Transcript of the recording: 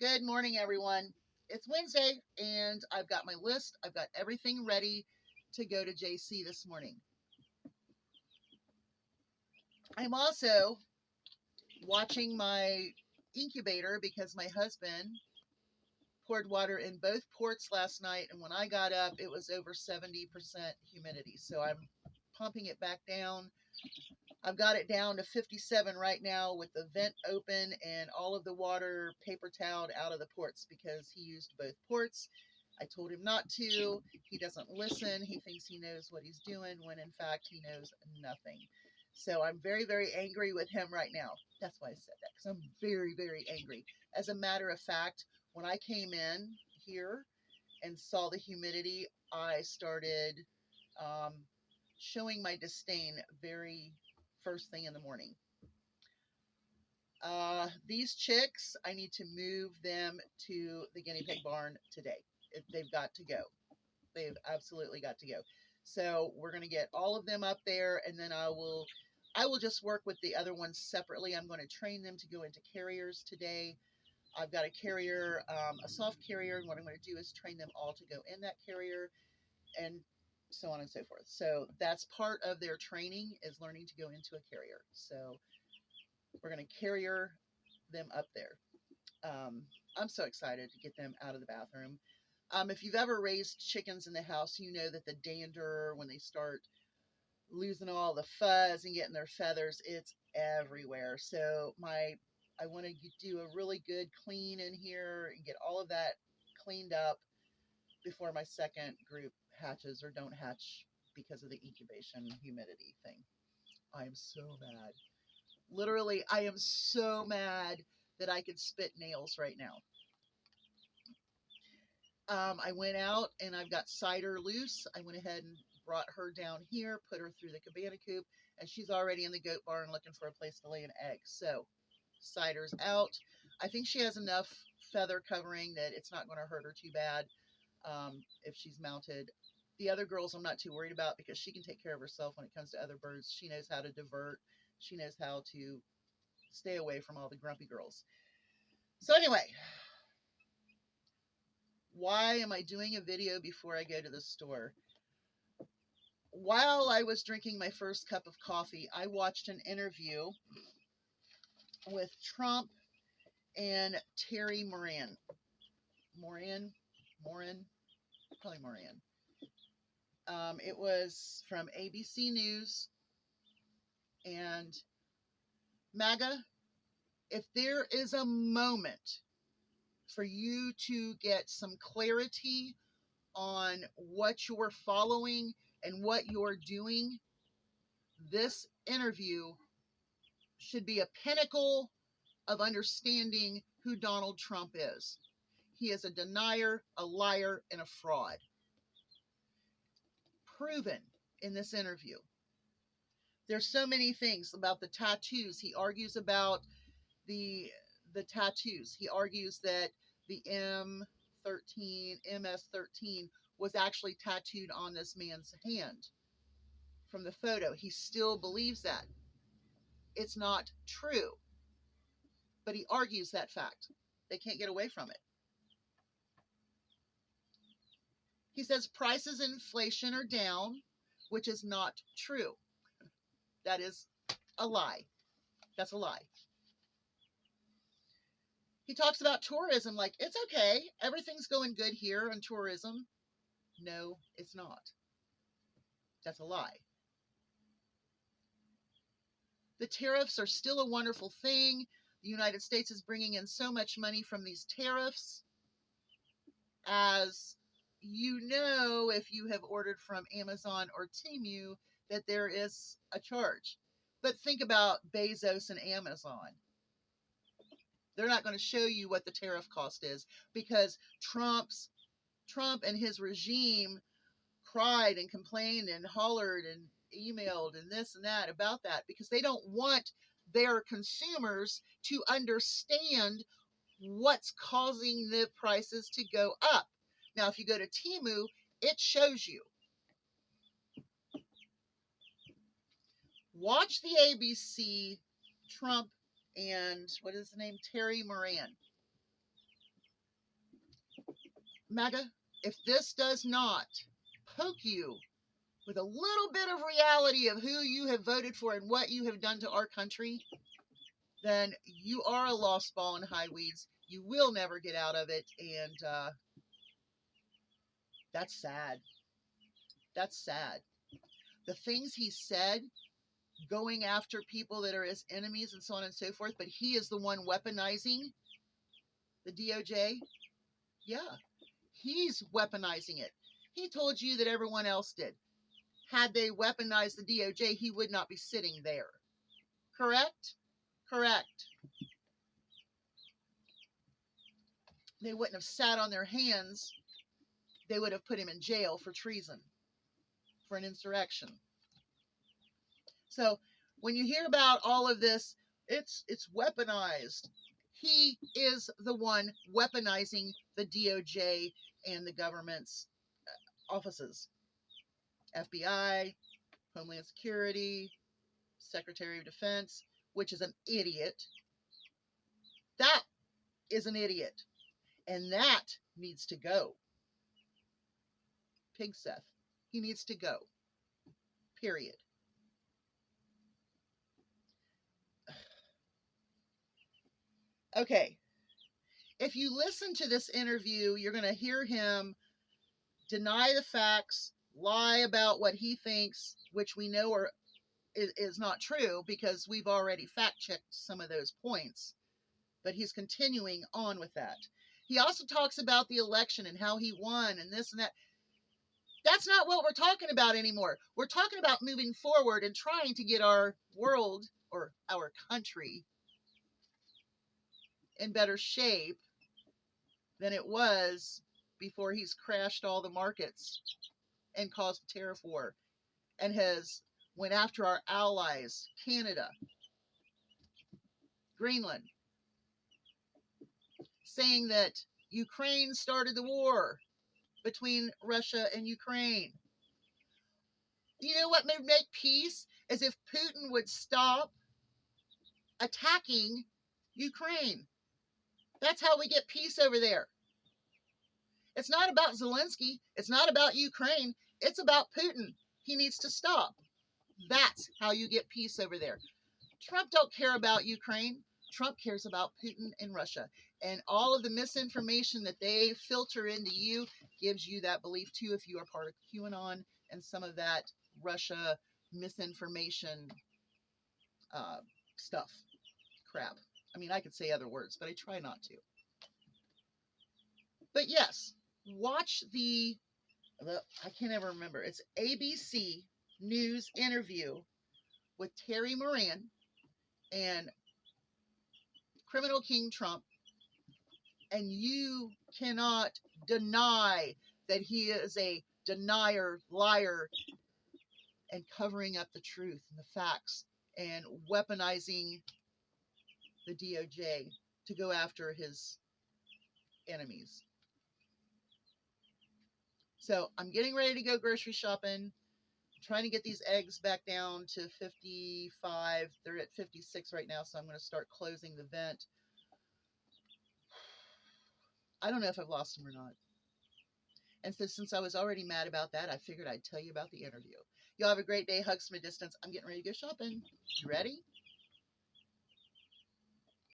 Good morning, everyone. It's Wednesday, and I've got my list. I've got everything ready to go to JC this morning. I'm also watching my incubator because my husband poured water in both ports last night, and when I got up, it was over 70% humidity. So I'm pumping it back down. I've got it down to 57 right now with the vent open and all of the water paper toweled out of the ports because he used both ports. I told him not to. He doesn't listen. He thinks he knows what he's doing when in fact he knows nothing. So I'm very, very angry with him right now. That's why I said that, because I'm very, very angry. As a matter of fact, when I came in here and saw the humidity, I started um, showing my disdain very first thing in the morning. These chicks, I need to move them to the guinea pig barn today. They've got to go. They've absolutely got to go. So we're going to get all of them up there, and then I will just work with the other ones separately. I'm going to train them to go into carriers today. I've got a carrier, a soft carrier, and what I'm going to do is train them all to go in that carrier, and so on and so forth. So that's part of their training, is learning to go into a carrier. So we're going to carrier them up there. I'm so excited to get them out of the bathroom. If you've ever raised chickens in the house, you know that the dander, when they start losing all the fuzz and getting their feathers, it's everywhere. So I want to do a really good clean in here and get all of that cleaned up before my second group hatches or don't hatch because of the incubation humidity thing. I am so mad. Literally, I am so mad that I could spit nails right now. I went out and I've got Cider loose. I went ahead and brought her down here, put her through the cabana coop, and she's already in the goat barn looking for a place to lay an egg. So Cider's out. I think she has enough feather covering that it's not going to hurt her too bad if she's mounted. The other girls I'm not too worried about because she can take care of herself when it comes to other birds. She knows how to divert. She knows how to stay away from all the grumpy girls. So anyway, why am I doing a video before I go to the store? While I was drinking my first cup of coffee, I watched an interview with Trump and Terry Moran. Moran, probably Moran. It was from ABC News, and MAGA, if there is a moment for you to get some clarity on what you're following and what you're doing, this interview should be a pinnacle of understanding who Donald Trump is. He is a denier, a liar, and a fraud. Proven in this interview. There's so many things about the tattoos. He argues about the tattoos. He argues that the MS-13 was actually tattooed on this man's hand from the photo. He still believes that. It's not true. But he argues that fact. They can't get away from it. He says prices and inflation are down, which is not true. That is a lie. That's a lie. He talks about tourism like, it's okay. Everything's going good here in tourism. No, it's not. That's a lie. The tariffs are still a wonderful thing. The United States is bringing in so much money from these tariffs. As you know, if you have ordered from Amazon or Temu, that there is a charge. But think about Bezos and Amazon. They're not going to show you what the tariff cost is because Trump and his regime cried and complained and hollered and emailed and this and that about that because they don't want their consumers to understand what's causing the prices to go up. Now, if you go to Temu, it shows you. Watch the ABC Trump and what is the name? Terry Moran. MAGA, if this does not poke you with a little bit of reality of who you have voted for and what you have done to our country, then you are a lost ball in high weeds. You will never get out of it, and that's sad. That's sad. The things he said, going after people that are his enemies and so on and so forth, but he is the one weaponizing the DOJ. Yeah, he's weaponizing it. He told you that everyone else did. Had they weaponized the DOJ, he would not be sitting there. Correct? Correct. They wouldn't have sat on their hands. They would have put him in jail for treason, for an insurrection. So when you hear about all of this, it's weaponized. He is the one weaponizing the DOJ and the government's offices. FBI, Homeland Security, Secretary of Defense, which is an idiot. That is an idiot. And that needs to go. Pig Seth. He needs to go. Period. Okay. If you listen to this interview, you're going to hear him deny the facts, lie about what he thinks, which we know is not true because we've already fact-checked some of those points. But he's continuing on with that. He also talks about the election and how he won and this and that. That's not what we're talking about anymore. We're talking about moving forward and trying to get our world or our country in better shape than it was before he's crashed all the markets and caused a tariff war and has went after our allies, Canada, Greenland, saying that Ukraine started the war between Russia and Ukraine. You know what would make peace? Is if Putin would stop attacking Ukraine. That's how we get peace over there. It's not about Zelensky. It's not about Ukraine. It's about Putin. He needs to stop. That's how you get peace over there. Trump don't care about Ukraine. Trump cares about Putin and Russia. And all of the misinformation that they filter into you gives you that belief too if you are part of QAnon and some of that Russia misinformation stuff. Crap. I mean, I could say other words, but I try not to. But yes, watch I can't ever remember. It's ABC News interview with Terry Moran and Criminal King Trump, and you cannot deny that he is a denier, liar, and covering up the truth and the facts and weaponizing the DOJ to go after his enemies. So I'm getting ready to go grocery shopping. I'm trying to get these eggs back down to 55. They're at 56 right now, so I'm going to start closing the vent. I don't know if I've lost them or not. And so since I was already mad about that, I figured I'd tell you about the interview. Y'all have a great day. Hugs from a distance. I'm getting ready to go shopping. You ready?